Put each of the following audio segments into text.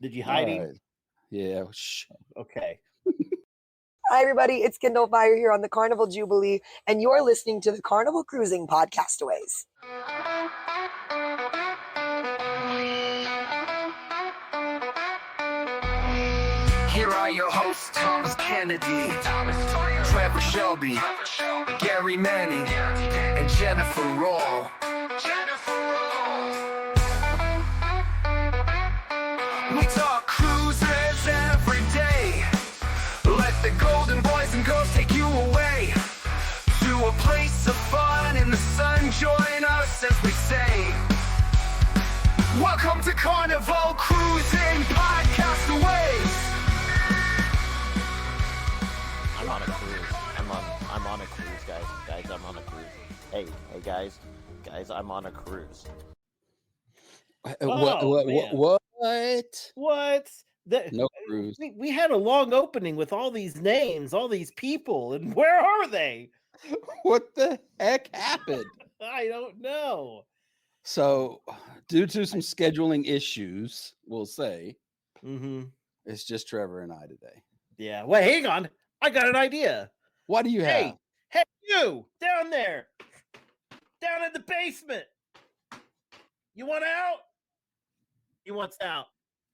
Did you hide him? Right. Yeah. Shh. Okay. Hi, everybody. It's Kindle Fire here on the Carnival Jubilee, and you're listening to the Carnival Cruising Podcastaways. Here are your hosts, Thomas Kennedy, Trevor Shelby, Gary Manning, and Jennifer Roll. We talk cruises every day. Let the golden boys and girls take you away to a place of fun in the sun. Join us as we say, welcome to Carnival Cruising Podcastaways. I'm on a cruise. I'm on a cruise, guys. Guys, I'm on a cruise. Hey, guys, I'm on a cruise. What? What? No cruise. We had a long opening with all these names, all these people, and where are they? What the heck happened? I don't know. So, due to some scheduling issues, we'll say, it's just Trevor and I today. Yeah. Wait, hang on. I got an idea. What do you have? Hey, you down there, down in the basement. You want out? He wants out.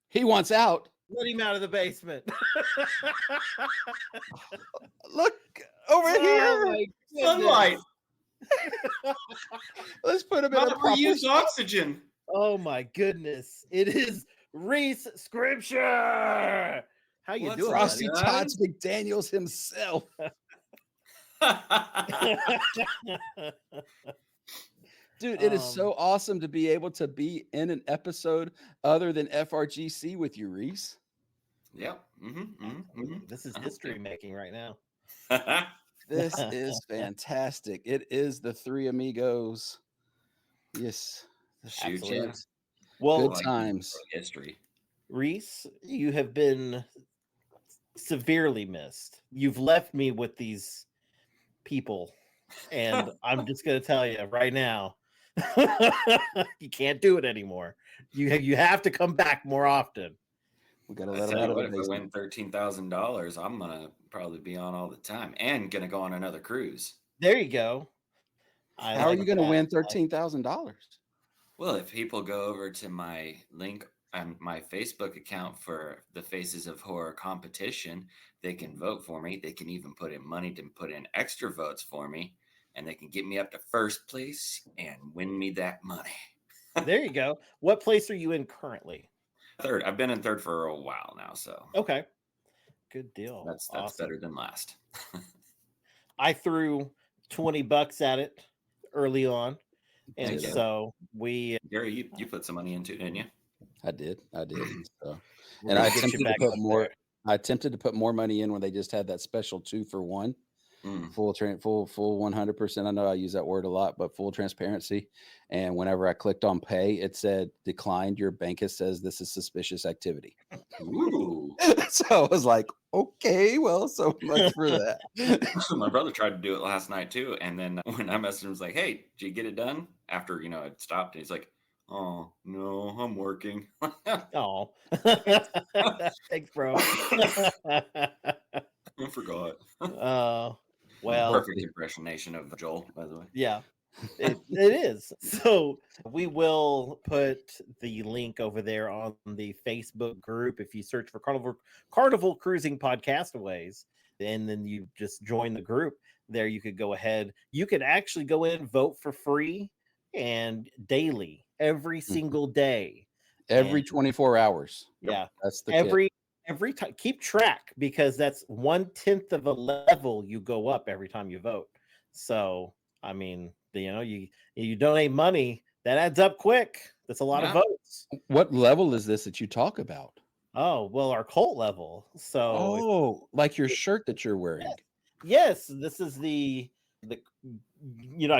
He wants out. Let him out of the basement. Look over here. Sunlight. Let's put him in a reuse oxygen. Oh my goodness! It is Reese Schrimsher. How you doing, Frosty buddy? Tots McDaniels himself. Dude, it is so awesome to be able to be in an episode other than FRGC with you, Reese. Yep. This is history making right now. This is fantastic. It is the Three Amigos. Yes. Absolutely. Well, good times. History. Reese, you have been severely missed. You've left me with these people, and I'm just going to tell you right now, you can't do it anymore. You have to come back more often. We got to let them out of the basement. If I win $13,000, I'm going to probably be on all the time and going to go on another cruise. There you go. How are you going to win $13,000? Well, if people go over to my link on my Facebook account for the Faces of Horror competition, they can vote for me. They can even put in money to put in extra votes for me, and they can get me up to first place and win me that money. There you go. What place are you in currently? Third. I've been in third for a while now, so okay, good deal. That's awesome. Better than last. I threw $20 at it early on, and so we. Gary, you put some money into it, didn't you? I did. So, and I attempted to put more. I attempted to put more money in when they just had that special 2-for-1. Full 100%. I know I use that word a lot, but full transparency. And whenever I clicked on pay, it said declined. Your bank says this is suspicious activity. Ooh. So I was like, okay, well, so much for that. My brother tried to do it last night too, and then when I messaged him, I was like, "Hey, did you get it done?" After it stopped, and he's like, "Oh no, I'm working." Oh, thanks, bro. I forgot. Well, perfect impersonation of Joel, by the way. Yeah, it is. So we will put the link over there on the Facebook group. If you search for Carnival Cruising Podcastaways, and then you just join the group there, you could go ahead. You could actually go in, vote for free and daily, every single day. Every 24 hours. Yeah. That's the every time. Keep track, because that's 1/10 of a level you go up every time you vote. So, I mean, you donate money, that adds up quick. That's a lot of votes. What level is this that you talk about? Oh, well, our cult level. So, like your shirt that you're wearing. Yes, this is the I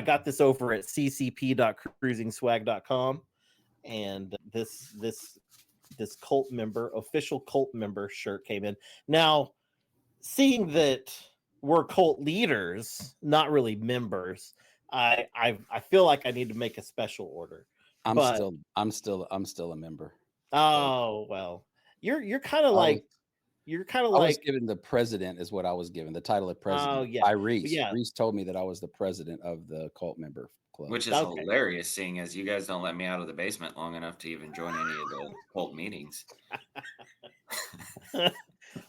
got this over at ccp.cruisingswag.com, and this official cult member shirt came in. Now, seeing that we're cult leaders, not really members, I feel like I need to make a special order. I'm still a member. Oh, well, You're kind of like I was given the president is what I was given, the title of president by Reese. Yeah. Reese told me that I was the president of the cult member club. Which is hilarious, seeing as you guys don't let me out of the basement long enough to even join any of the cult meetings.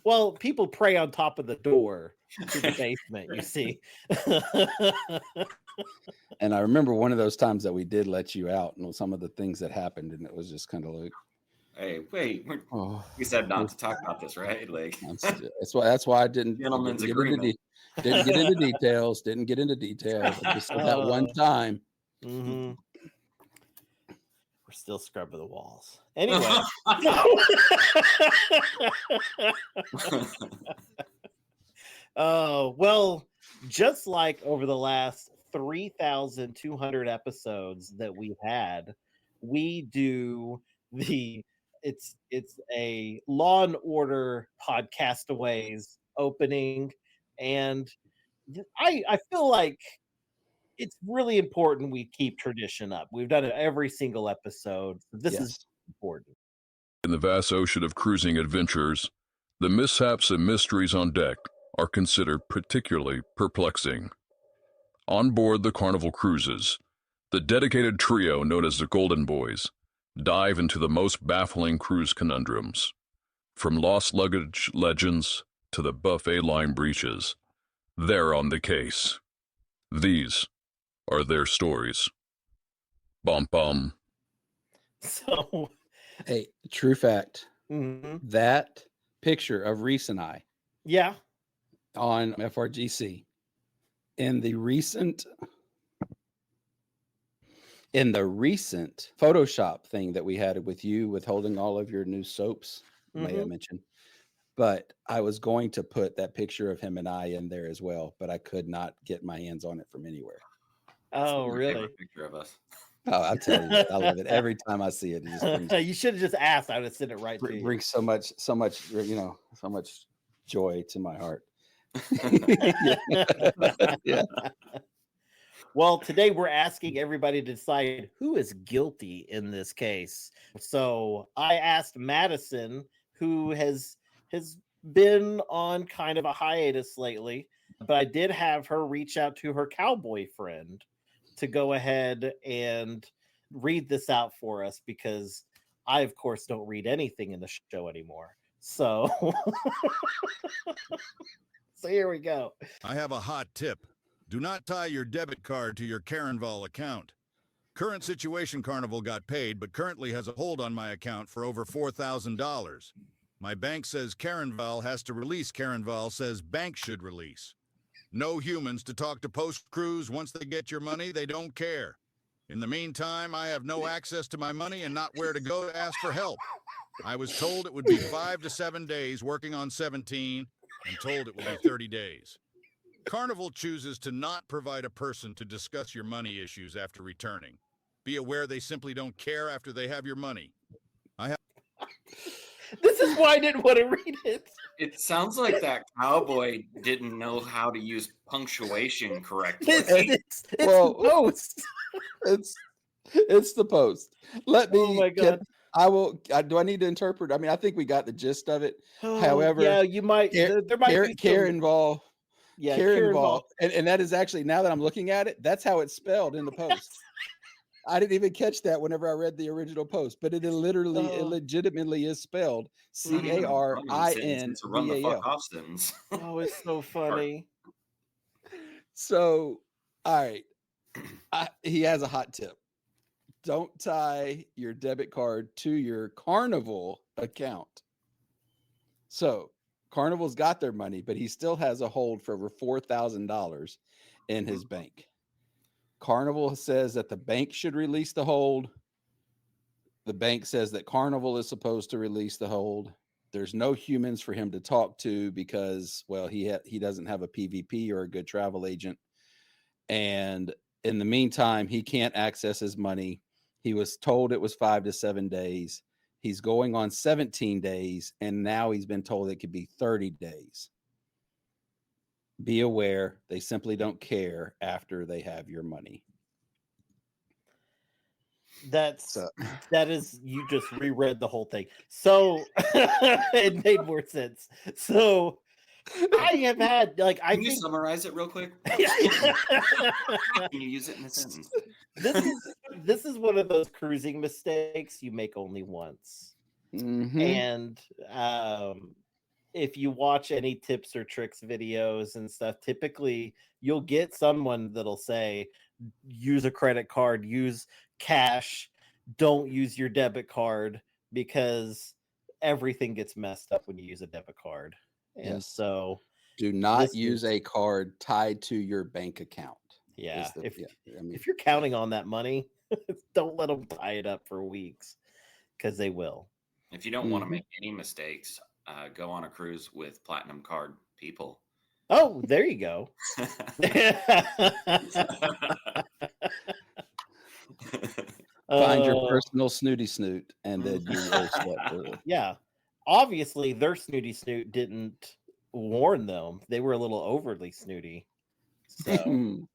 Well, people pray on top of the door to the basement, you see. And I remember one of those times that we did let you out and some of the things that happened, and it was just kind of like, hey, wait, we said not to talk about this, right? Like that's why I didn't gentleman's get agreement. Didn't get into details. I just said that one time. Mm-hmm. We're still scrubbing the walls. Anyway. Well, just like over the last 3,200 episodes that we've had, we do it's a Law and Order Podcastaways opening, and I feel like it's really important we keep tradition up. We've done it every single episode. This is important. In the vast ocean of cruising adventures, the mishaps and mysteries on deck are considered particularly perplexing. On board the Carnival Cruises, the dedicated trio known as the Golden Boys dive into the most baffling cruise conundrums. From lost luggage legends to the buffet line breaches, they're on the case. These are their stories. Bum bum. So, hey, true fact. Mm-hmm. That picture of Reese and I, on FRGC, in the recent Photoshop thing that we had with you with holding all of your new soaps, may I mention. But I was going to put that picture of him and I in there as well, but I could not get my hands on it from anywhere. Oh, really? Picture of us. Oh, I'll tell you, I love it every time I see it. It just brings, you should have just asked. I would have sent it right to you. Brings so much, so much joy to my heart. Yeah. Well, today we're asking everybody to decide who is guilty in this case. So I asked Madison, who has been on kind of a hiatus lately, but I did have her reach out to her cowboy friend to go ahead and read this out for us, because I, of course, don't read anything in the show anymore. So, so here we go. I have a hot tip. Do not tie your debit card to your Carnival account. Current situation, Carnival got paid, but currently has a hold on my account for over $4,000. My bank says Carnival has to release. Carnival says bank should release. No humans to talk to post-cruise. Once they get your money, they don't care. In the meantime, I have no access to my money and not where to go to ask for help. I was told it would be 5 to 7 days, working on 17, and told it will be 30 days. Carnival chooses to not provide a person to discuss your money issues after returning. Be aware they simply don't care after they have your money. This is why I didn't want to read it. It sounds like that cowboy didn't know how to use punctuation correctly. It's the post. It's the post. Let me. Oh my God. Do I need to interpret? I mean, I think we got the gist of it. Oh, however, yeah, you might. There might be care involved. Yeah, care involved. And that is actually, now that I'm looking at it, that's how it's spelled in the post. I didn't even catch that whenever I read the original post, but it literally, it legitimately is spelled CARINVAL. Run the fuck off sentence. Oh, it's so funny. So, all right, he has a hot tip. Don't tie your debit card to your Carnival account. So Carnival's got their money, but he still has a hold for over $4,000 in his bank. Carnival says that the bank should release the hold. The bank says that Carnival is supposed to release the hold. There's no humans for him to talk to because, well, he doesn't have a PVP or a good travel agent. And in the meantime, he can't access his money. He was told it was 5 to 7 days. He's going on 17 days, and now he's been told it could be 30 days. Be aware, they simply don't care after they have your money. that is, you just reread the whole thing. So it made more sense. So I have had Can you summarize it real quick? Can you use it in a sentence? This is one of those cruising mistakes you make only once. And if you watch any tips or tricks videos and stuff, typically you'll get someone that'll say, use a credit card, use cash, don't use your debit card, because everything gets messed up when you use a debit card. And so do not use a card tied to your bank account. Yeah. If you're counting on that money, don't let them tie it up for weeks, because they will. If you don't want to make any mistakes, go on a cruise with platinum card people. Oh, there you go. Find your personal snooty snoot, and then you will sweat. Yeah. Obviously, their snooty snoot didn't warn them. They were a little overly snooty. So.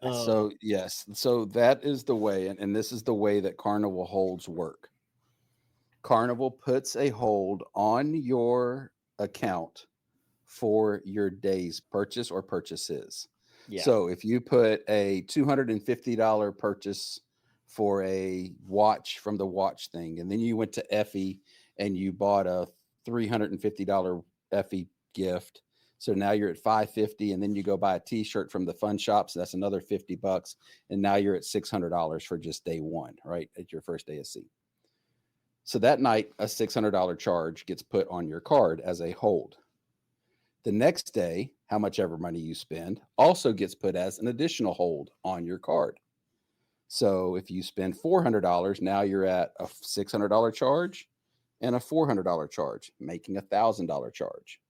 So yes, so that is the way, and this is the way that Carnival holds work. Carnival puts a hold on your account for your day's purchase or purchases. Yeah. So if you put a $250 purchase for a watch from the watch thing, and then you went to Effie and you bought a $350 Effie gift, so now you're at $550, and then you go buy a t-shirt from the fun shop, so that's another $50, and now you're at $600 for just day one, right, at your first day of sea. So that night, a $600 charge gets put on your card as a hold. The next day, how much ever money you spend also gets put as an additional hold on your card. So if you spend $400, now you're at a $600 charge and a $400 charge, making a $1,000 charge.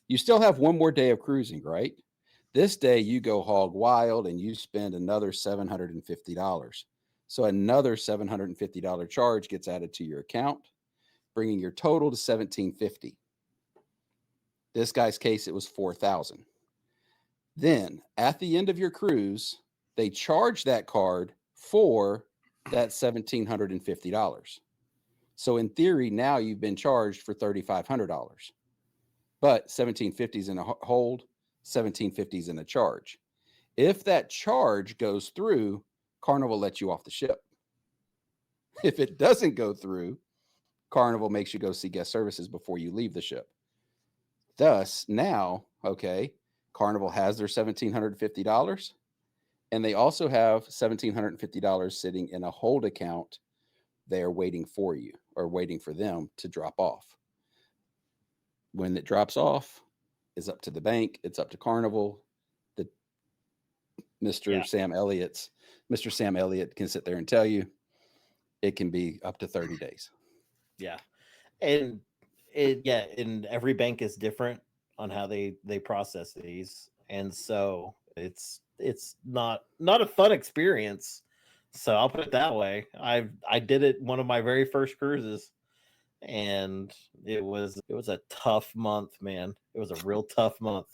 You still have one more day of cruising, right? This day you go hog wild and you spend another $750. So another $750 charge gets added to your account, bringing your total to $1,750. This guy's case, it was $4,000. Then at the end of your cruise, they charge that card for that $1,750. So in theory, now you've been charged for $3,500. But $1,750 is in a hold, $1,750 is in a charge. If that charge goes through, Carnival lets you off the ship. If it doesn't go through, Carnival makes you go see guest services before you leave the ship. Thus, now, okay, Carnival has their $1,750, and they also have $1,750 sitting in a hold account. They're waiting for you, or waiting for them to drop off. When it drops off, it's up to the bank. It's up to Carnival. Mr. Sam Elliott can sit there and tell you it can be up to 30 days. Yeah. And and every bank is different on how they process these. And so it's not a fun experience. So I'll put it that way. I did it one of my very first cruises, and it was a tough month, man. It was a real tough month.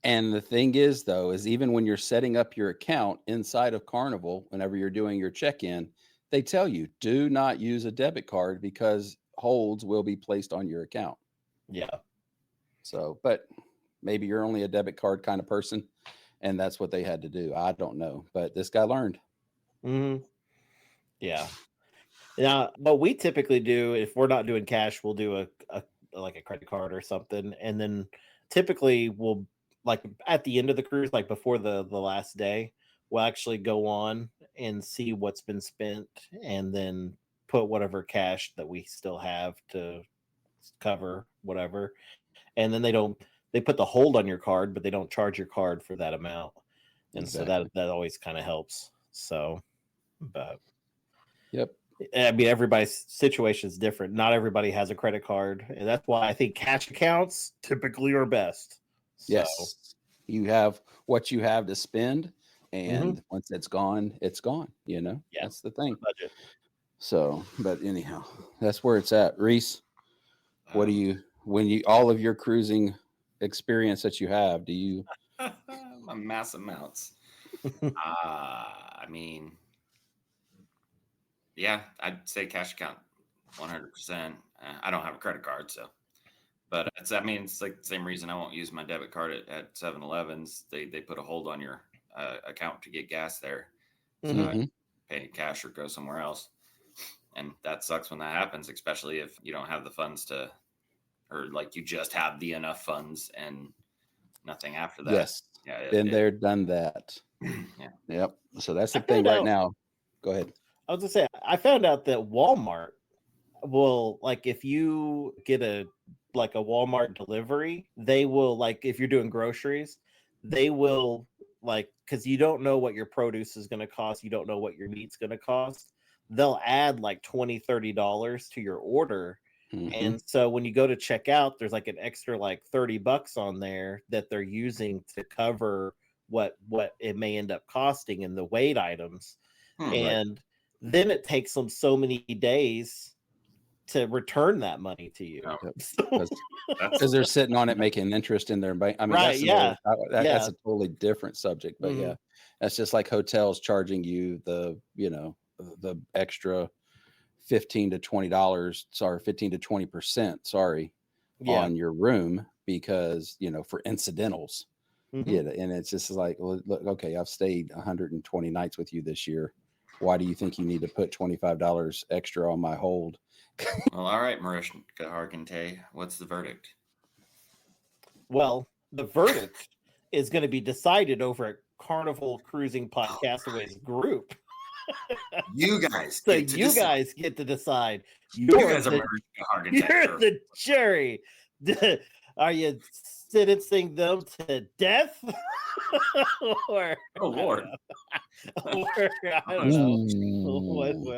and the thing is, though, is even when you're setting up your account inside of Carnival, whenever you're doing your check-in, they tell you, do not use a debit card because holds will be placed on your account. Yeah. So, but maybe you're only a debit card kind of person, and that's what they had to do. I don't know, but this guy learned. Mm-hmm. Yeah. Now, what we typically do, if we're not doing cash, we'll do a credit card or something, and then typically we'll, like, at the end of the cruise, like before the last day, we'll actually go on and see what's been spent, and then put whatever cash that we still have to cover whatever. And then they put the hold on your card, but they don't charge your card for that amount. And exactly. So that always kind of helps. So, but yep. I mean, everybody's situation is different. Not everybody has a credit card, and that's why I think cash accounts typically are best. So. Yes, you have what you have to spend, and once it's gone, it's gone. You know, that's the thing. Budget. So, but anyhow, that's where it's at. Reese, what do you, when you all of your cruising experience that you have, do you Mass amounts. I mean, yeah, I'd say cash account 100%. I don't have a credit card, so. But it's like the same reason I won't use my debit card at 7-Elevens. They put a hold on your account to get gas there. So I pay cash or go somewhere else. And that sucks when that happens, especially if you don't have the funds or like you just have the enough funds and nothing after that. Yes. Yeah, been there, done that. Yeah. Yep. So that's the thing right now. Go ahead. I was gonna say, I found out that Walmart will, like, if you get a Walmart delivery, they will, like, if you're doing groceries, they will, like, because you don't know what your produce is going to cost, you don't know what your meat's going to cost, they'll add like $20-$30 to your order. And so when you go to check out, there's like an extra like $30 on there that they're using to cover what it may end up costing in the weighed items. And then it takes them so many days to return that money to you. Because they're sitting on it making interest in their bank. I mean, that's a totally different subject. But yeah, that's just like hotels charging you the extra $15 to $20, 15 to 20%, on your room because, for incidentals. Yeah, and it's just like, well, look, okay, I've stayed 120 nights with you this year. Why do you think you need to put $25 extra on my hold? Well, all right, Marish Harkintay, what's the verdict? Well, the verdict is going to be decided over at Carnival Cruising Podcastaways group. You guys, so you guys get to decide. You guys are you're the jury. Are you sentencing them to death? Or, oh Lord, I don't know.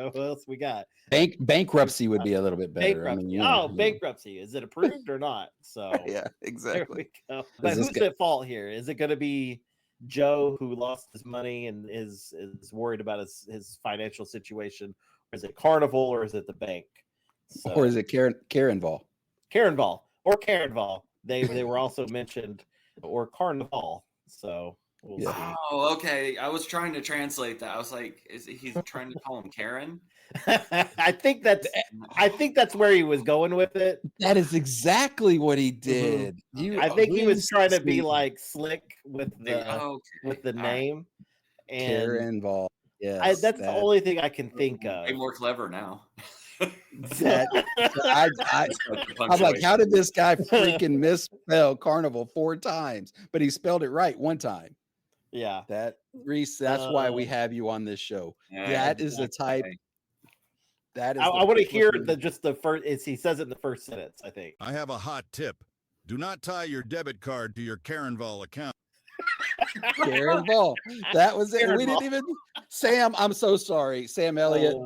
What else we got? Bankruptcy would be a little bit better. Bankruptcy. Bankruptcy. Is it approved or not? So yeah, exactly. There we go. But who's at fault here? Is it going to be Joe, who lost his money and is worried about his financial situation, or is it Carnival, or is it the bank? So, or is it Carnival? They were also mentioned, or Carnival. So we'll see. Oh, okay. I was trying to translate that. I was like, he's trying to call him Karen? I think that's where he was going with it. That is exactly what he did. I think he was trying to be like slick with the name. And Carnival. Yeah, that's the only thing I can think of. Way more clever now. I'm like, how did this guy freaking misspell Carnival 4 times? But he spelled it right 1 time. Yeah. Reese, that's why we have you on this show. That is the type. That is. I want to hear the first. He says it in the first sentence, I think. I have a hot tip. Do not tie your debit card to your Carnival account. Carnival. That was it. We didn't even. Sam, I'm so sorry. Sam Elliott.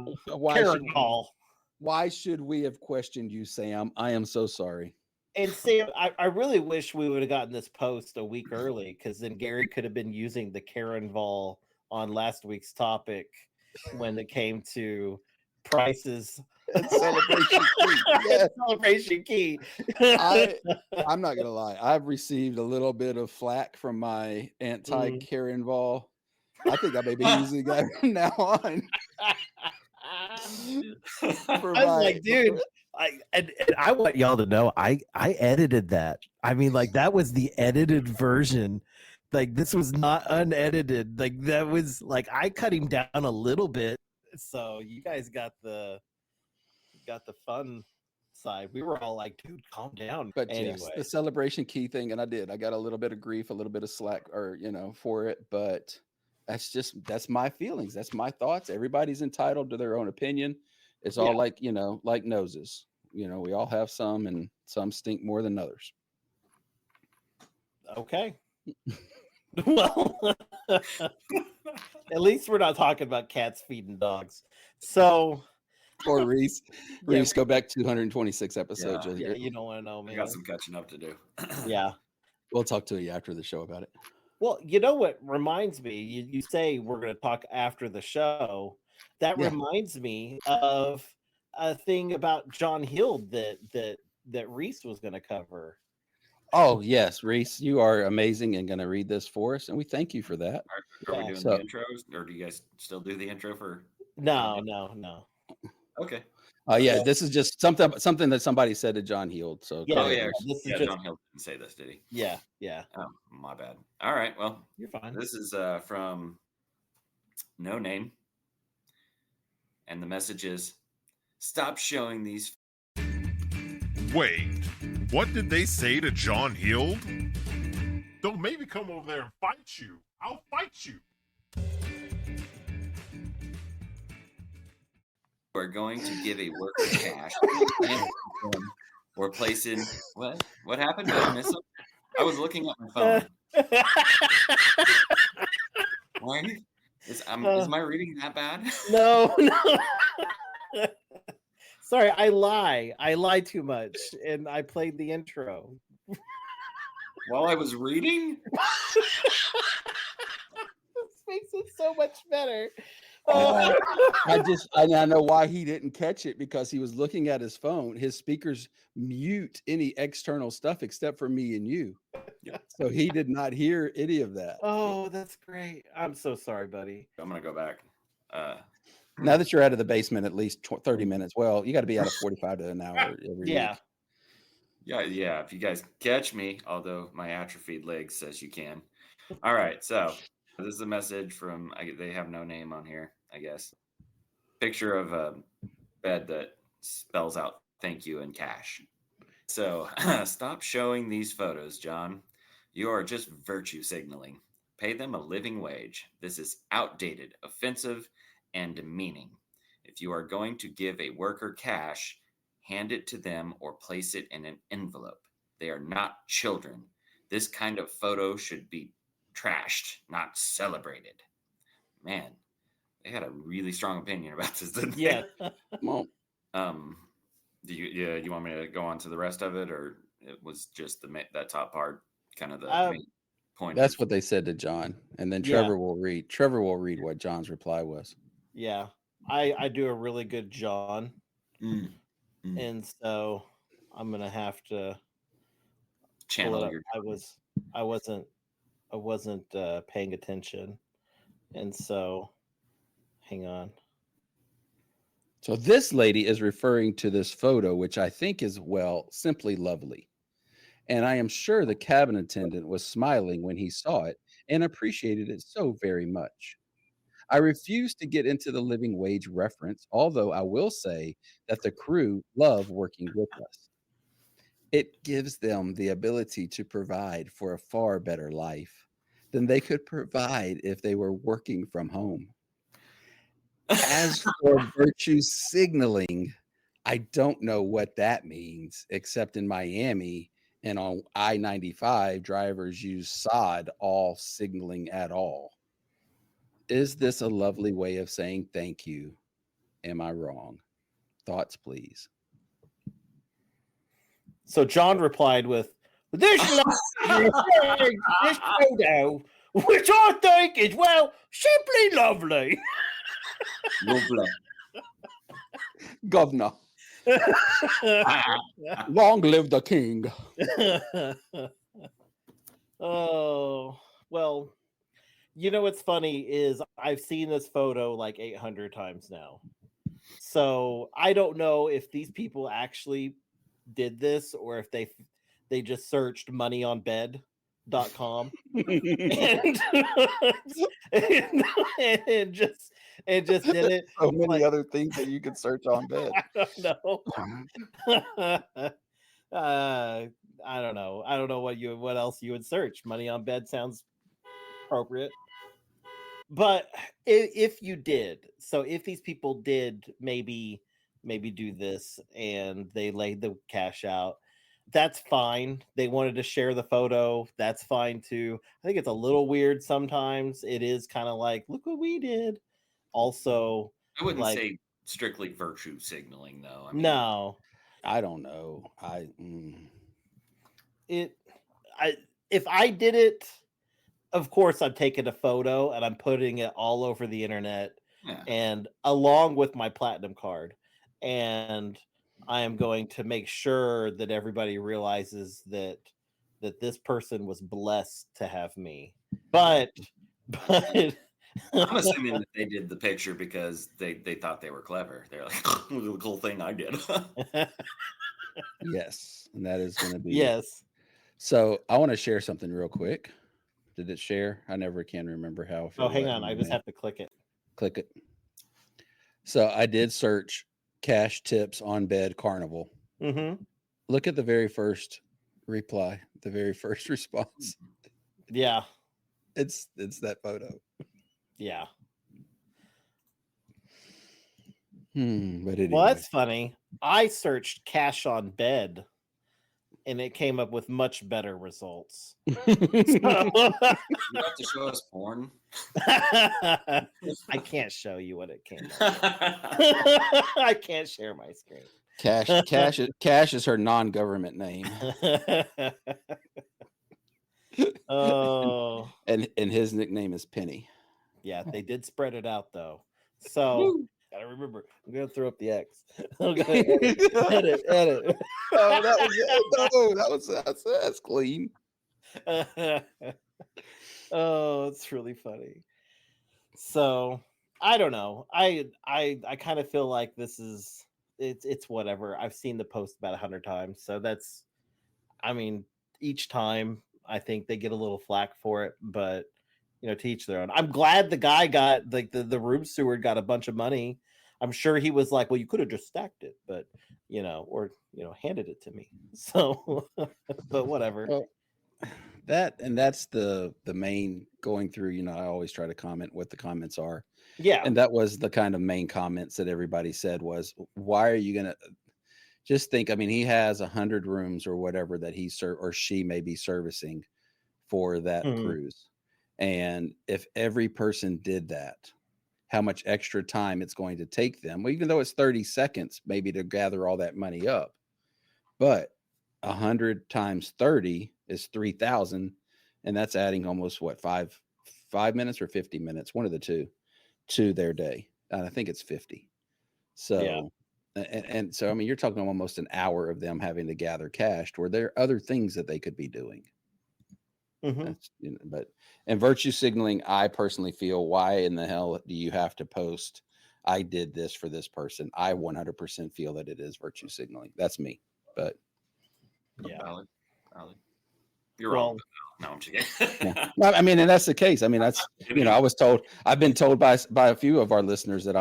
Why should we have questioned you, Sam? I am so sorry. And Sam, I really wish we would have gotten this post a week early, because then Gary could have been using the Carnival on last week's topic when it came to prices. Celebration key. Yeah. Celebration key. I'm not gonna lie. I've received a little bit of flack from my anti-Carnival. I think I may be using that from now on. I was like, dude, I want y'all to know I edited that. I mean, like, that was the edited version. Like, this was not unedited. Like, that was like, I cut him down a little bit. So you guys got the fun side. We were all like, dude, calm down. But anyway, yes, the celebration key thing, and I got a little bit of grief, a little bit of slack, or for it, but that's my feelings. That's my thoughts. Everybody's entitled to their own opinion. It's all like noses. We all have some, and some stink more than others. Okay. Well, at least we're not talking about cats feeding dogs. So, or Reese, go back 226 episodes. Yeah, you don't want to know, man. I got some catching up to do. Yeah. We'll talk to you after the show about it. Well, you know what reminds me? You say we're going to talk after the show. That reminds me of a thing about John Hill that Reese was going to cover. Oh, yes, Reese, you are amazing and going to read this for us, and we thank you for that. Are we doing the intros, or do you guys still do the intro for? No. Okay. Yeah, this is just something that somebody said to John Heald. So Yeah, this is John Heald didn't say this, did he? Yeah. Oh, my bad. All right, well, you're fine. This is from No Name, and the message is, "Stop showing these." Wait, what did they say to John Heald? Don't make me come over there and fight you. I'll fight you. We're going to give a worker cash or place in what happened? Did I miss it? I was looking at my phone. Is my reading that bad? No. Sorry, I lie too much, and I played the intro while I was reading. This makes it so much better. I know why he didn't catch it, because he was looking at his phone. His speakers mute any external stuff except for me and you. Yeah. So he did not hear any of that. Oh, that's great. I'm so sorry, buddy. I'm going to go back. Now that you're out of the basement at least 30 minutes, well, you got to be out of 45 to an hour every week. Yeah, if you guys catch me, although my atrophied leg says you can. All right, so this is a message from, they have no name on here, I guess. Picture of a bed that spells out thank you in cash. So stop showing these photos, John. You are just virtue signaling. Pay them a living wage. This is outdated, offensive, and demeaning. If you are going to give a worker cash, hand it to them or place it in an envelope. They are not children. This kind of photo should be trashed, not celebrated. Man, they had a really strong opinion about this, didn't they? Yeah. Well, do you want me to go on to the rest of it, or it was just that top part kind of the main point? That's what they said to John, and then Trevor will read. Trevor will read what John's reply was. Yeah, I do a really good John, and so I'm gonna have to channel your. I wasn't paying attention, and so hang on. So this lady is referring to this photo, which I think is, well, simply lovely. And I am sure the cabin attendant was smiling when he saw it and appreciated it so very much. I refuse to get into the living wage reference, although I will say that the crew love working with us. It gives them the ability to provide for a far better life than they could provide if they were working from home. As for virtue signaling, I don't know what that means, except in Miami and on I-95, drivers use sod all signaling at all. Is this a lovely way of saying thank you? Am I wrong? Thoughts, please. So John replied with, this photo, which I think is, well, simply lovely. Lovely. Governor. Long live the king. Oh, well, you know what's funny is I've seen this photo like 800 times now. So I don't know if these people actually did this or if they just searched moneyonbed.com and just did it. So many other things that you could search on bed. I don't know. I don't know what else you would search. Money on bed sounds appropriate. But if you did, so if these people did maybe do this and they laid the cash out, that's fine. They wanted to share the photo. That's fine too. I think it's a little weird sometimes. It is kind of like, look what we did. Also, I wouldn't say strictly virtue signaling, though. I mean, no, I don't know. If I did it, of course I'm taking a photo and I'm putting it all over the internet, and along with my platinum card, and I am going to make sure that everybody realizes that that this person was blessed to have me. But I'm assuming that they did the picture because they thought they were clever. They're like, look at the cool thing I did. Yes, and that is going to be yes. So I want to share something real quick. Did it share? I never can remember how. Oh, hang on. I just have to click it. Click it. So I did search cash tips on bed Carnival. Mm-hmm. Look at the very first reply, the very first response. Yeah. It's that photo. Yeah. But anyway. Well, that's funny. I searched cash on bed and it came up with much better results. You have to show us porn. I can't show you what it came up with. I can't share my screen. Cash is her non-government name. Oh. And his nickname is Penny. Yeah, they did spread it out though. So gotta remember, I'm gonna throw up the X. I'm gonna edit. Oh, that's clean. Oh, it's really funny. So I don't know. I kind of feel like this is it's whatever. I've seen the post about 100 times, so that's. I mean, each time I think they get a little flack for it, but to each their own. I'm glad the guy got like the room steward got a bunch of money. I'm sure he was like, well, you could have just stacked it, but or handed it to me. So, but whatever. Well, that's the main going through. I always try to comment what the comments are. Yeah, and that was the kind of main comments that everybody said was, why are you gonna just think? I mean, he has 100 rooms or whatever that he or she may be servicing for that cruise. And if every person did that, how much extra time it's going to take them, well, even though it's 30 seconds, maybe to gather all that money up, but 100 times 30 is 3,000. And that's adding almost what, five minutes or 50 minutes, one of the two, to their day. And I think it's 50. So, yeah. And so, I mean, you're talking almost an hour of them having to gather cash where there are other things that they could be doing. Mm-hmm. And virtue signaling, I personally feel, why in the hell do you have to post, I did this for this person? I 100% feel that it is virtue signaling. That's me. But yeah, valid. You're wrong. No, I'm just kidding. Yeah. I mean, and that's the case. I mean, that's I've been told by a few of our listeners that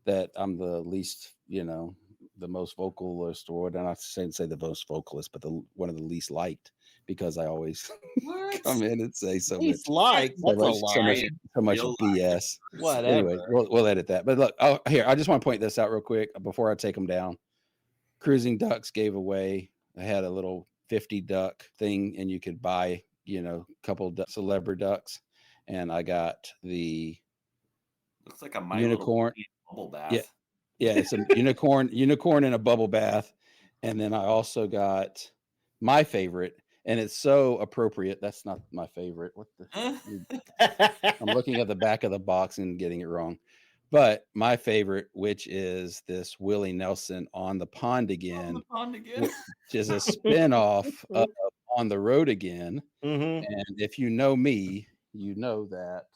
that I'm the least, the most vocalist, or not to say the most vocalist, but one of the least liked, because I always come in and say so much BS. Whatever. Anyway, we'll edit that. But look, I just want to point this out real quick before I take them down. Cruising Ducks gave away. I had a little 50 duck thing, and you could buy, a couple of celebrity ducks, and I got the looks like a unicorn bubble bath. Yeah, it's a unicorn in a bubble bath, and then I also got my favorite, and it's so appropriate. That's not my favorite. What the? I'm looking at the back of the box and getting it wrong. But my favorite, which is this Willie Nelson On the Pond Again, which is a spinoff of On the Road Again. Mm-hmm. And if you know me, you know that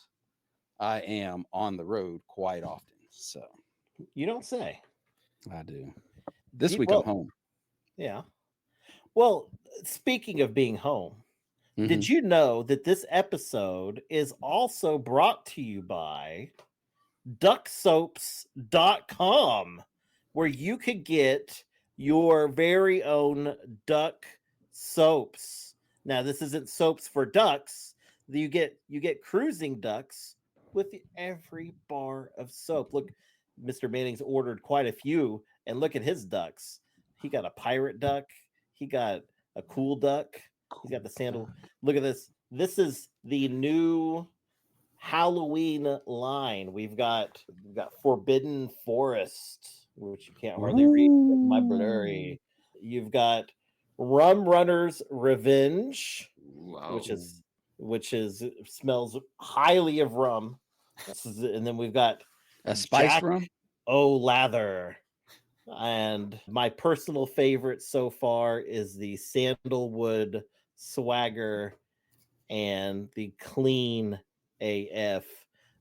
I am on the road quite often. So you don't say. I do. This week I'm home. Yeah. Well, speaking of being home, did you know that this episode is also brought to you by DuckSoaps.com, where you could get your very own duck soaps. Now, this isn't soaps for ducks. You get cruising ducks with every bar of soap. Look, Mr. Manning's ordered quite a few, and look at his ducks. He got a pirate duck. He got a cool duck. He's got the sandal. Look at this. This is the new Halloween line. We've got Forbidden Forest, which you can't hardly read with my blurry. You've got Rum Runner's Revenge, which is smells highly of rum. And then we've got a spice rum. Oh, lather. And my personal favorite so far is the sandalwood swagger, and the clean AF.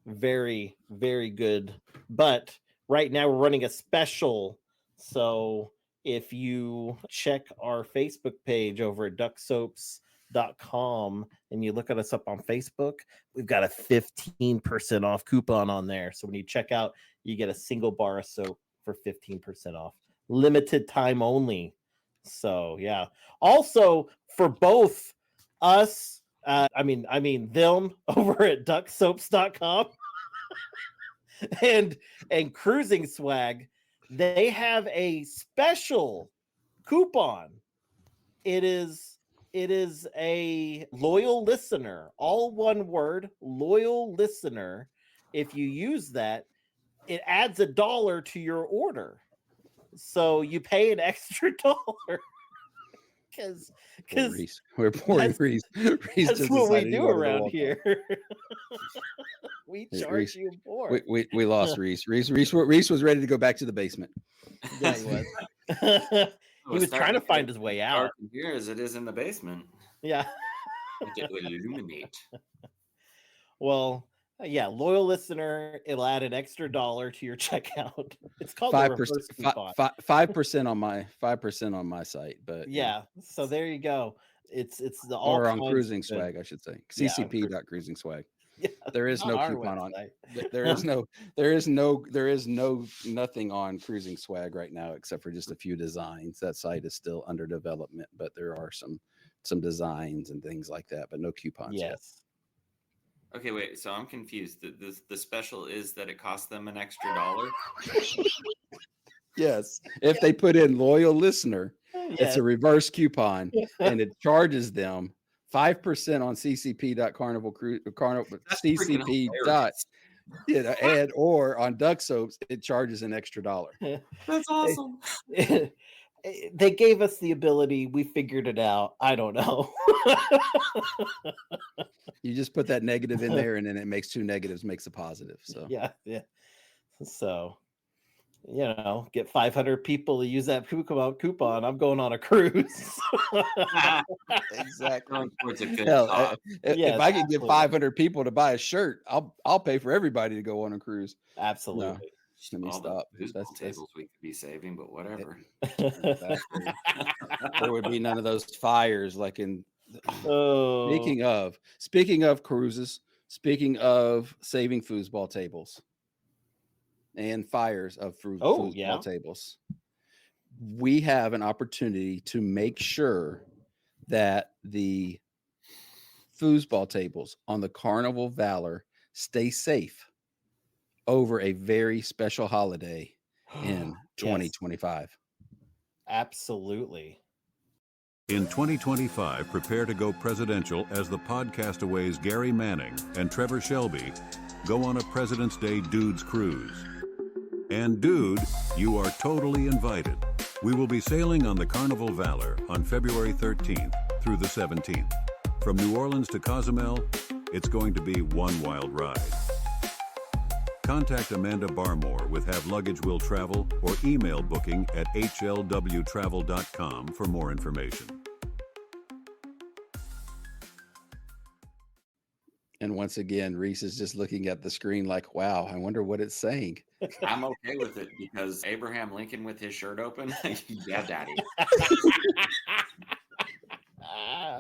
Very, very good. But right now we're running a special. So if you check our Facebook page over at DuckSoaps.com and you look at us up on Facebook, we've got a 15% off coupon on there. So when you check out, you get a single bar of soap for 15% off. Limited time only. So yeah. Also for both us, I mean them over at DuckSoaps.com and Cruising Swag, they have a special coupon. It is a loyal listener, all one word, loyal listener. If you use that, it adds $1 to your order. So you pay an extra $1. Because we're poor Reese. That's what we do around here. We charge Reese, you more. We lost Reese. Reese was ready to go back to the basement. Yeah, he was. He was trying to find his way out. Here as it is in the basement. Yeah. It will illuminate. Well, yeah, loyal listener, it'll add an extra $1 to your checkout. It's called 5% on my 5% on my site, but yeah. So there you go. It's the all or on Cruising Swag, I should say. CCP.Cruising Swag. Yeah, there is no coupon on. There is nothing on Cruising Swag right now except for just a few designs. That site is still under development, but there are some designs and things like that, but no coupons yet. Yes. Okay, wait. So I'm confused. The special is that it costs them an extra $1. Yes, if they put in loyal listener, it's a reverse coupon, and it charges them 5% on CCP.Carnival CCP dot and or on DuckSoaps, it charges an extra $1. That's awesome. They gave us the ability. We figured it out. I don't know. You just put that negative in there, and then it makes two negatives, makes a positive. So yeah. So, get 500 people to use that coupon. I'm going on a cruise. Exactly. Hell, if I could get 500 people to buy a shirt, I'll pay for everybody to go on a cruise. Absolutely. No. Let me stop. That's tables we could be saving, but whatever. Exactly. There would be none of those fires like in. Oh. Speaking of cruises, speaking of saving foosball tables and fires of foosball tables, we have an opportunity to make sure that the foosball tables on the Carnival Valor stay safe over a very special holiday in 2025. Absolutely. In 2025, prepare to go presidential as the Podcastaways Gary Manning and Trevor Shelby go on a President's Day Dudes Cruise. And dude, you are totally invited. We will be sailing on the Carnival Valor on February 13th through the 17th. From New Orleans to Cozumel, it's going to be one wild ride. Contact Amanda Barmore with Have Luggage Will Travel or email booking at hlwtravel.com for more information. And once again, Reese is just looking at the screen like, wow, I wonder what it's saying. I'm okay with it because Abraham Lincoln with his shirt open. Yeah, daddy.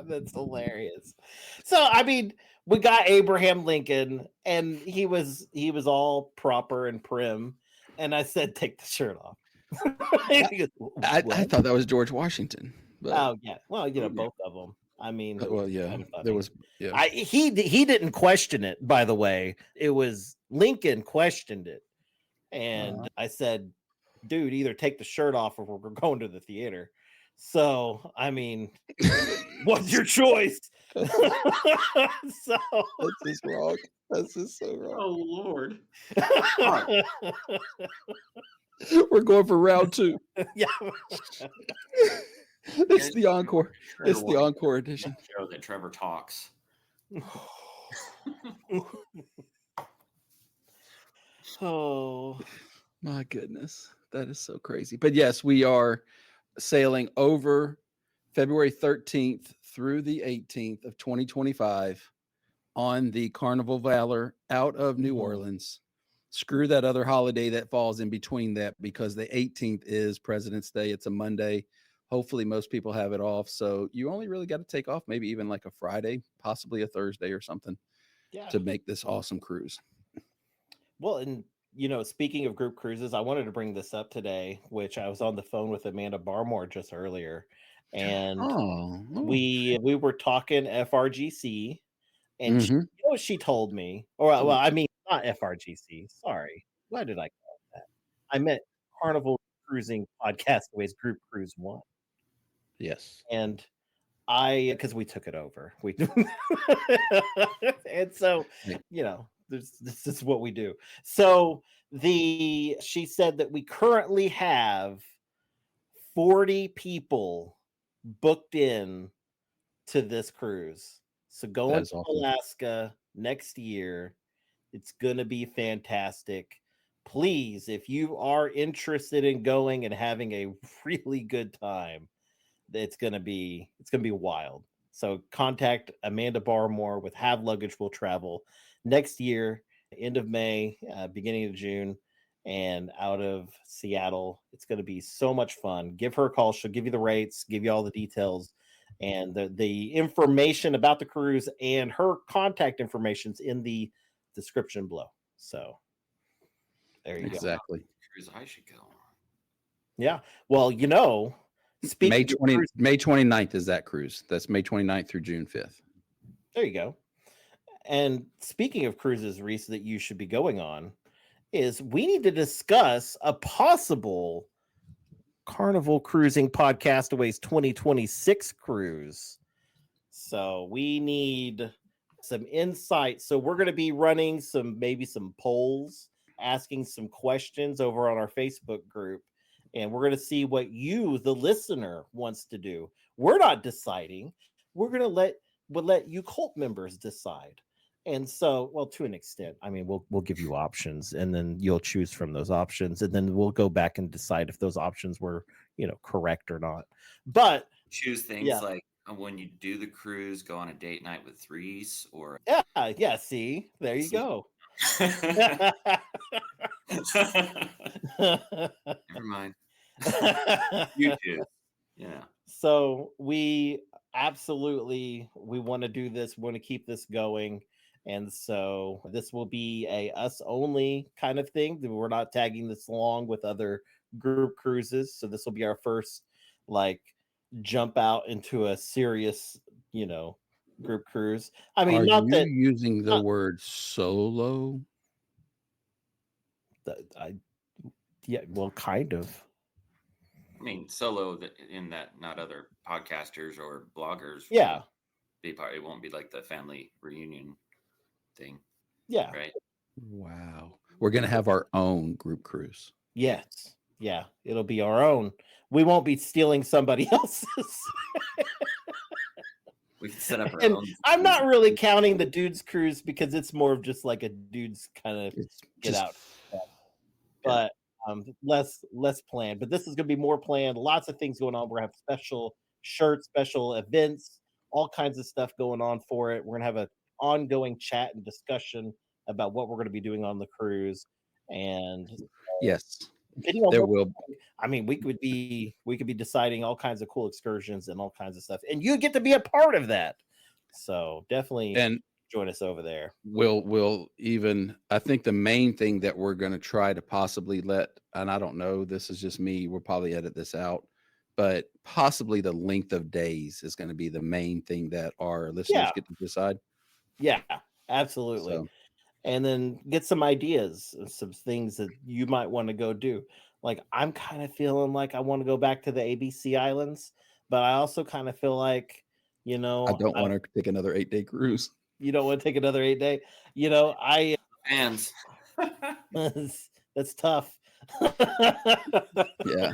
That's hilarious. So, I mean, we got Abraham Lincoln and he was all proper and prim. And I said, take the shirt off. I thought that was George Washington. But... Oh, yeah. Well, both of them. I mean, well, yeah, there was. Yeah, he didn't question it. By the way, it was Lincoln questioned it, and I said, "Dude, either take the shirt off or we're going to the theater." So, I mean, what's your choice? So that's just wrong. That's just so wrong. Oh Lord! We're going for round 2. Yeah. It's the encore. It's the encore edition. Show that Trevor talks. Oh my goodness, that is so crazy. But yes, we are sailing over February 13th through the 18th of 2025 on the Carnival Valor out of New Orleans. Screw that other holiday that falls in between that, because the 18th is President's Day. It's a Monday. Hopefully most people have it off. So you only really got to take off maybe even like a Friday, possibly a Thursday or something to make this awesome cruise. Well, and speaking of group cruises, I wanted to bring this up today, which I was on the phone with Amanda Barmore just earlier, and we were talking FRGC, and she, what she told me, or well, I mean, not FRGC. Sorry, why did I call it that? I meant Carnival Cruising Podcastaways Group Cruise 1. Yes, and because we took it over, and so this is what we do. So she said that we currently have 40 people booked in to this cruise. So going to Alaska next year, it's going to be fantastic. Please, if you are interested in going and having a really good time, it's going to be wild. So contact Amanda Barmore with Have Luggage Will Travel next year, end of May, beginning of June, and out of Seattle. It's going to be so much fun. Give her a call. She'll give you the rates, give you all the details, and the information about the cruise, and her contact information's in the description below. So there you go. Exactly. Cruise I should go on. Yeah. Well, May 29th is that cruise. That's May 29th through June 5th. There you go. And speaking of cruises, Reese, that you should be going on, is we need to discuss a possible Carnival Cruising Podcastaways 2026 cruise. So we need some insight. So we're going to be running some polls, asking some questions over on our Facebook group. And we're going to see what you, the listener, wants to do. We're not deciding. We're going to let you cult members decide. And so, well, to an extent, I mean, we'll give you options, and then you'll choose from those options, and then we'll go back and decide if those options were, correct or not. But choose things like when you do the cruise, go on a date night with Reese, or yeah. See, there you go. Never mind. You choose. Yeah. So we want to do this. We want to keep this going. And so this will be a us only kind of thing. We're not tagging this along with other group cruises. So this will be our first jump out into a serious, group cruise. I mean, are you using the word solo? Yeah, well, kind of. I mean, solo in that not other podcasters or bloggers. Yeah. It won't be like the family reunion thing. Yeah. Right. Wow. We're going to have our own group cruise. Yes. Yeah. It'll be our own. We won't be stealing somebody else's. We can set up our own. I'm not really counting the dude's cruise because it's more of just like a dude's kind of get out. But less planned. But this is going to be more planned. Lots of things going on. We're going to have special shirts, special events, all kinds of stuff going on for it. We're going to have an ongoing chat and discussion about what we're going to be doing on the cruise. And yes, there will. I mean, we could be deciding all kinds of cool excursions and all kinds of stuff, and you get to be a part of that. So definitely join us over there. We'll even, I think the main thing that we're going to try to possibly and I don't know, this is just me, we'll probably edit this out, but possibly the length of days is going to be the main thing that our listeners get to decide. Yeah, absolutely. So. And then get some ideas, some things that you might want to go do. Like, I'm kind of feeling like I want to go back to the ABC Islands, but I also kind of feel like, I don't want to take another 8-day cruise. You don't want to take another 8-day? Hands. That's tough. Yeah.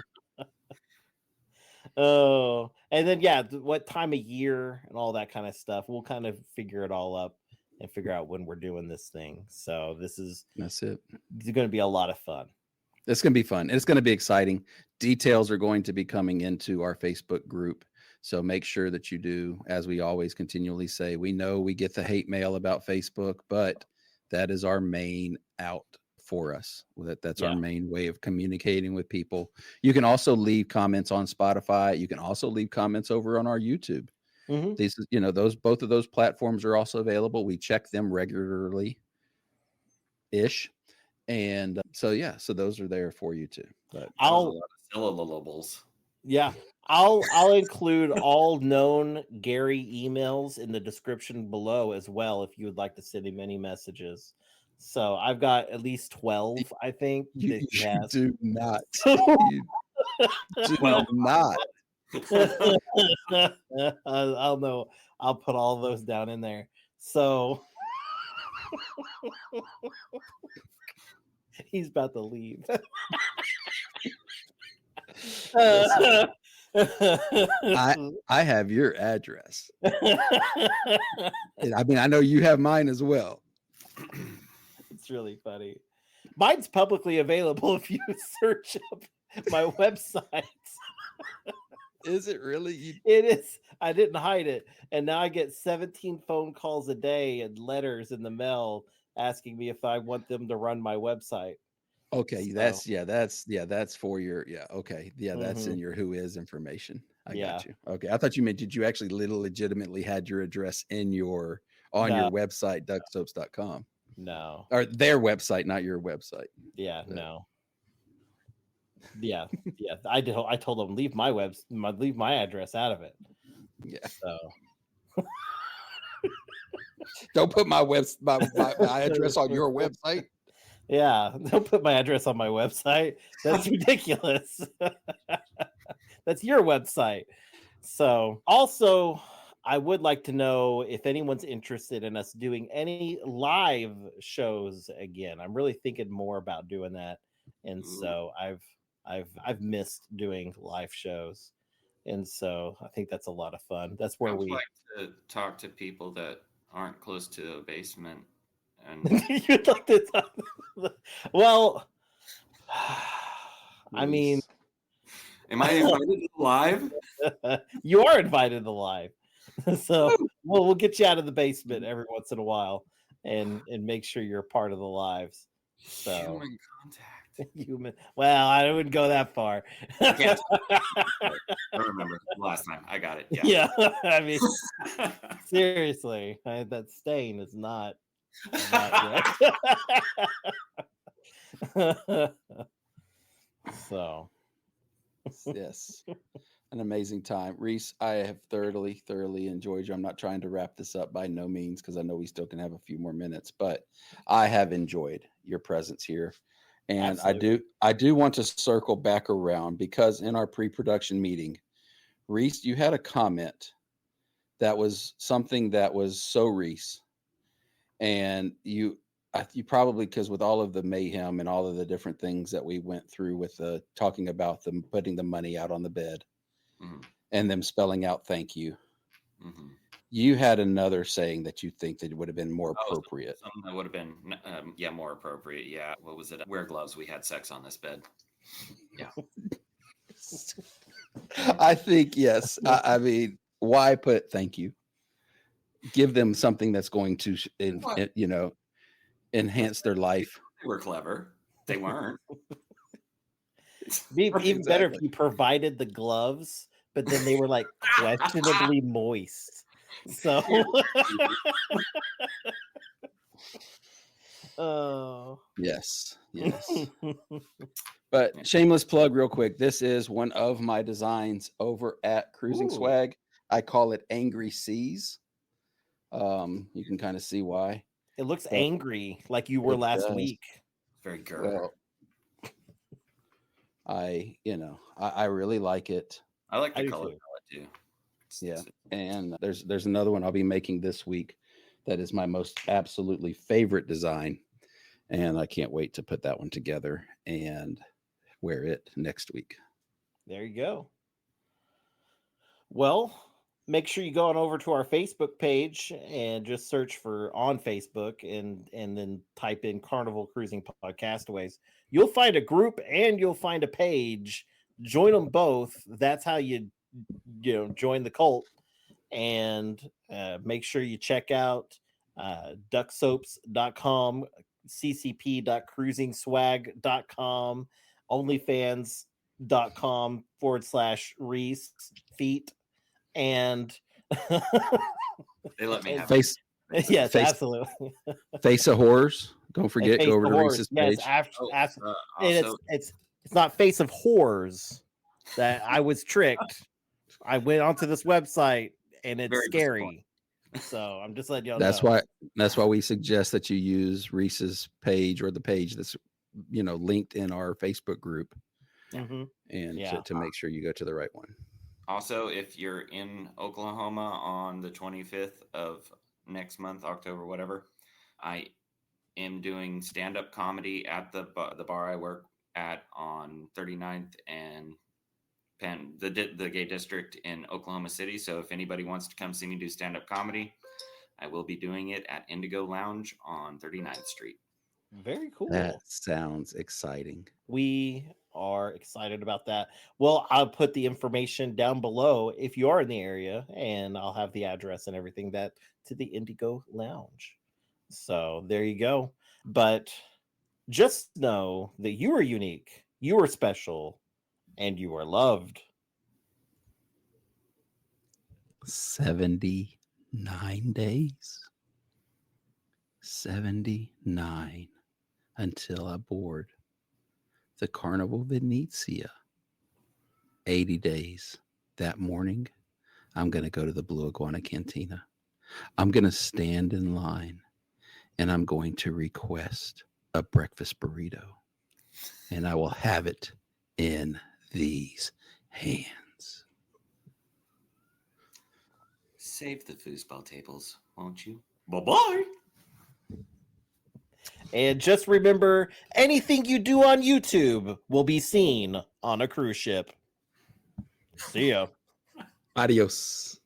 Oh, and then what time of year and all that kind of stuff. We'll kind of figure it all up and figure out when we're doing this thing. So that's it. It's going to be a lot of fun. It's going to be fun. And it's going to be exciting. Details are going to be coming into our Facebook group. So make sure that you do, as we always continually say, we know we get the hate mail about Facebook, but that is our main out for us. That's our main way of communicating with people. You can also leave comments on Spotify. You can also leave comments over on our YouTube. These, both of those platforms are also available. We check them regularly ish. And so those are there for you too. But I'll syllables. Yeah. I'll include all known Gary emails in the description below as well if you would like to send him any messages. So I've got at least 12, I think. You has. do not. You do not. I'll know. I'll put all those down in there. So he's about to leave. I have your address. I mean, I know you have mine as well. It's really funny. Mine's publicly available if you search up my website. Is it really? It is. I didn't hide it. And now I get 17 phone calls a day and letters in the mail asking me if I want them to run my website. Okay, so. that's for your okay. Yeah, that's in your who is information. I got you. Okay. I thought you meant did you actually legitimately had your address in your website, DuckSoaps.com. No. Or their website, not your website. Yeah, no. Yeah. I told them leave my address out of it. Yeah. So don't put my address on your website. Yeah, don't put my address on my website. That's ridiculous. That's your website. So also, I would like to know if anyone's interested in us doing any live shows again. I'm really thinking more about doing that. And so I've missed doing live shows. And so I think that's a lot of fun. That's where we like to talk to people that aren't close to the basement. And you'd like to talk. Well, I mean, am I invited live? You are invited to live. So we'll get you out of the basement every once in a while and make sure you're a part of the lives. So human contact. Well, I wouldn't go that far. I remember last time I got it. Yeah. I mean, seriously, that stain is not good. So yes, an amazing time. Reese, I have thoroughly enjoyed you. I'm not trying to wrap this up by no means because I know we still can have a few more minutes, but I have enjoyed your presence here. And absolutely. I do want to circle back around because in our pre-production meeting, Reese, you had a comment that was something that was so Reese. And you probably, because with all of the mayhem and all of the different things that we went through with talking about them putting the money out on the bed and them spelling out thank you, you had another saying that you think that it would have been more appropriate. Something that would have been, more appropriate. Yeah. What was it? Wear gloves. We had sex on this bed. Yeah. I think, yes. I mean, why put thank you? Give them something that's going to, enhance their life. They were clever. They weren't. Be even better if you provided the gloves, but then they were like questionably moist. So, oh yes. But shameless plug, real quick. This is one of my designs over at Cruising Swag. I call it Angry Seas. You can kind of see why. It looks angry, like you were last week. Very girl. Well, I really like it. I like the color too. Yeah, and there's another one I'll be making this week that is my most absolutely favorite design, and I can't wait to put that one together and wear it next week. There you go. Well, make sure you go on over to our Facebook page and just search for on Facebook and then type in Carnival Cruising Podcastaways. You'll find a group and you'll find a page. Join them both. That's how you join the cult. And make sure you check out DuckSoaps.com, ccp.cruisingswag.com, onlyfans.com/Reese feet, and they let me have face. Yes, face, absolutely. Face of Horrors. Don't forget, go over to Reese's page. Yes, absolutely. It's not Face of Horrors that I was tricked. I went onto this website and it's Very scary. So I'm just letting y'all That's know. That's why we suggest that you use Reese's page or the page that's linked in our Facebook group, and to make sure you go to the right one. Also, if you're in Oklahoma on the 25th of next month, October, whatever, I am doing stand-up comedy at the bar I work at on 39th and Penn, the gay district in Oklahoma City. So if anybody wants to come see me do stand-up comedy, I will be doing it at Indigo Lounge on 39th Street. Very cool. That sounds exciting. We are excited about that. Well, I'll put the information down below if you are in the area, and I'll have the address and everything to the Indigo Lounge. So there you go. But just know that you are unique, you are special, and you are loved. 79 days. 79 until I board the Carnival Venezia. 80 days. That morning, I'm going to go to the Blue Iguana Cantina. I'm going to stand in line and I'm going to request a breakfast burrito. And I will have it in these hands. Save the foosball tables, won't you? Bye-bye. And just remember, anything you do on YouTube will be seen on a cruise ship. See ya. Adios.